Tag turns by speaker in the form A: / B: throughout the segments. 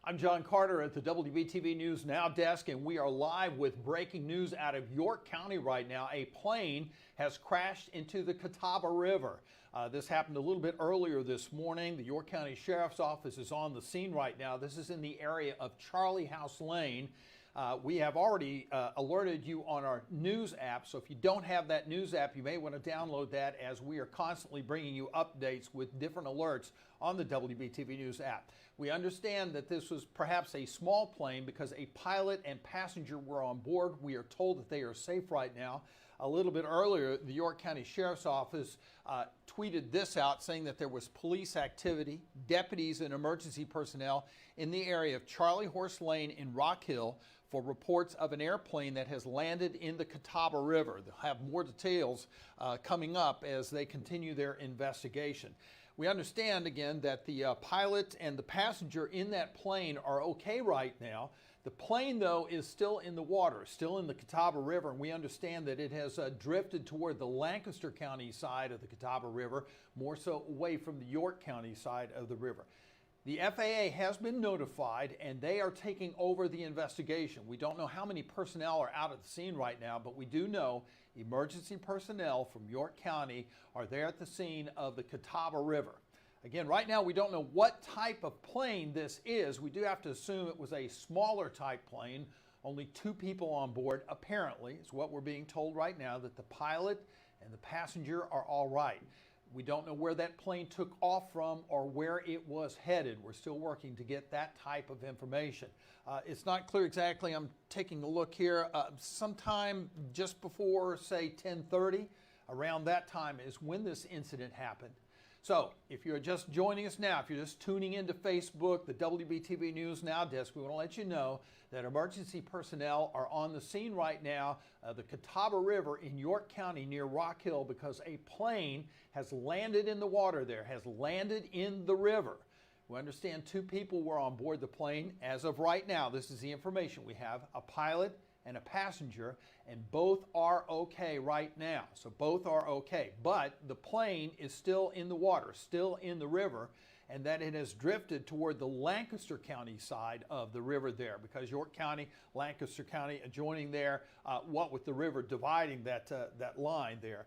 A: I'm John Carter at the WBTV News Now desk, and we are live with breaking news out of York County right now. A plane has crashed into the Catawba River. This happened a little bit earlier this morning. The York County Sheriff's Office is on the scene right now. This is in the area of Charlie House Lane. We have already alerted you on our news app, so if you don't have that news app, you may want to download that, as we are constantly bringing you updates with different alerts on the WBTV News app. We understand that this was perhaps a small plane because a pilot and passenger were on board. We are told that they are safe right now. A little bit earlier, the York County Sheriff's Office tweeted this out, saying that there was police activity, deputies and emergency personnel in the area of Charlie Horse Lane in Rock Hill for reports of an airplane that has landed in the Catawba River. They'll have more details coming up as they continue their investigation. We understand, again, that the pilot and the passenger in that plane are okay right now. The plane, though, is still in the water, still in the Catawba River, and we understand that it has drifted toward the Lancaster County side of the Catawba River, more so away from the York County side of the river. The FAA has been notified, and they are taking over the investigation. We don't know how many personnel are out at the scene right now, but we do know emergency personnel from York County are there at the scene of the Catawba River. Again, right now we don't know what type of plane this is. We do have to assume it was a smaller type plane. Only 2 people on board, apparently, is what we're being told right now, that the pilot and the passenger are all right. We don't know where that plane took off from or where it was headed. We're still working to get that type of information. It's not clear exactly. I'm taking a look here. Sometime just before, say, 10:30, around that time is when this incident happened. So if you're just joining us now, if you're just tuning into Facebook, the WBTV News Now desk, we want to let you know that emergency personnel are on the scene right now, the Catawba River in York County near Rock Hill, because a plane has landed in the water there, has landed in the river. We understand 2 people were on board the plane. As of right now, this is the information we have: a pilot and a passenger, and both are okay right now. So both are okay, but the plane is still in the water, still in the river, and that it has drifted toward the Lancaster County side of the river there, because York County, Lancaster County adjoining there, what with the river dividing that line there.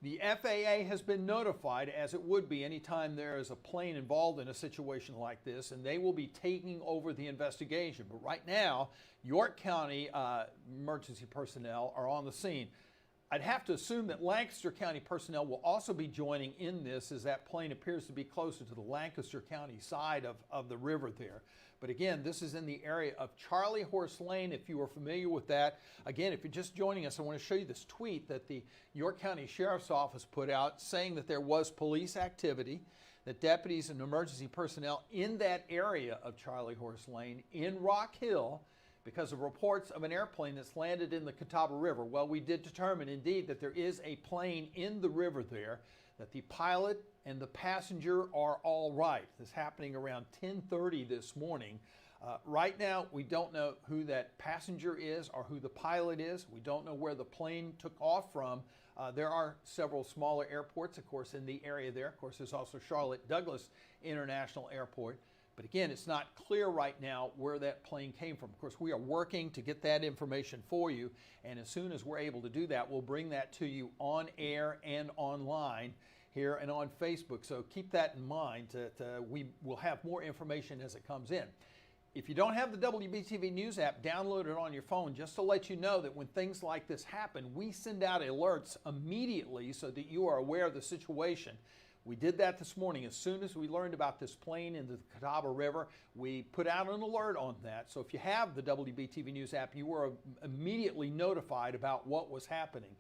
A: The FAA has been notified, as it would be anytime there is a plane involved in a situation like this, and they will be taking over the investigation. But right now, York County emergency personnel are on the scene. I'd have to assume that Lancaster County personnel will also be joining in this, as that plane appears to be closer to the Lancaster County side of the river there. But again, this is in the area of Charlie Horse Lane, if you are familiar with that. Again, if you're just joining us, I want to show you this tweet that the York County Sheriff's Office put out, saying that there was police activity, that deputies and emergency personnel in that area of Charlie Horse Lane in Rock Hill, because of reports of an airplane that's landed in the Catawba River. Well, we did determine indeed that there is a plane in the river there, that the pilot and the passenger are all right. This is happening around 10:30 this morning. Right now, we don't know who that passenger is or who the pilot is. We don't know where the plane took off from. There are several smaller airports, of course, in the area there. Of course, there's also Charlotte Douglas International Airport. But again, it's not clear right now where that plane came from. Of course, we are working to get that information for you, and as soon as we're able to do that, we'll bring that to you on air and online here and on Facebook. So keep that in mind. We will have more information as it comes in. If you don't have the WBTV News app, download it on your phone, just to let you know that when things like this happen, we send out alerts immediately so that you are aware of the situation. We did that this morning. As soon as we learned about this plane in the Catawba River, we put out an alert on that. So if you have the WBTV News app, you were immediately notified about what was happening.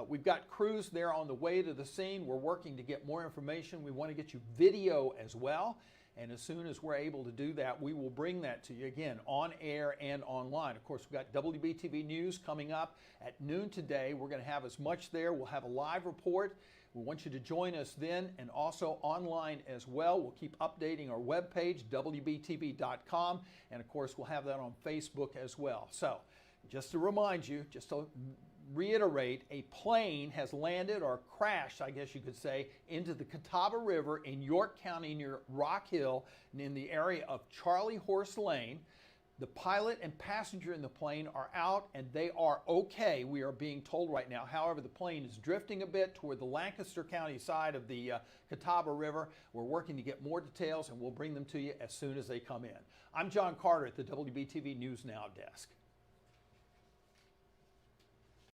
A: We've got crews there on the way to the scene. We're working to get more information. We want to get you video as well. And as soon as we're able to do that, we will bring that to you, again, on air and online. Of course, we've got WBTV News coming up at noon today. We're going to have as much there. We'll have a live report. We want you to join us then, and also online as well. We'll keep updating our webpage, WBTV.com. And of course, we'll have that on Facebook as well. So just to remind you, just to reiterate, a plane has landed or crashed, I guess you could say, into the Catawba River in York County near Rock Hill in the area of Charlie Horse Lane. The pilot and passenger in the plane are out and they are okay, we are being told right now. However, the plane is drifting a bit toward the Lancaster County side of the Catawba River. We're working to get more details and we'll bring them to you as soon as they come in. I'm John Carter at the WBTV News Now desk.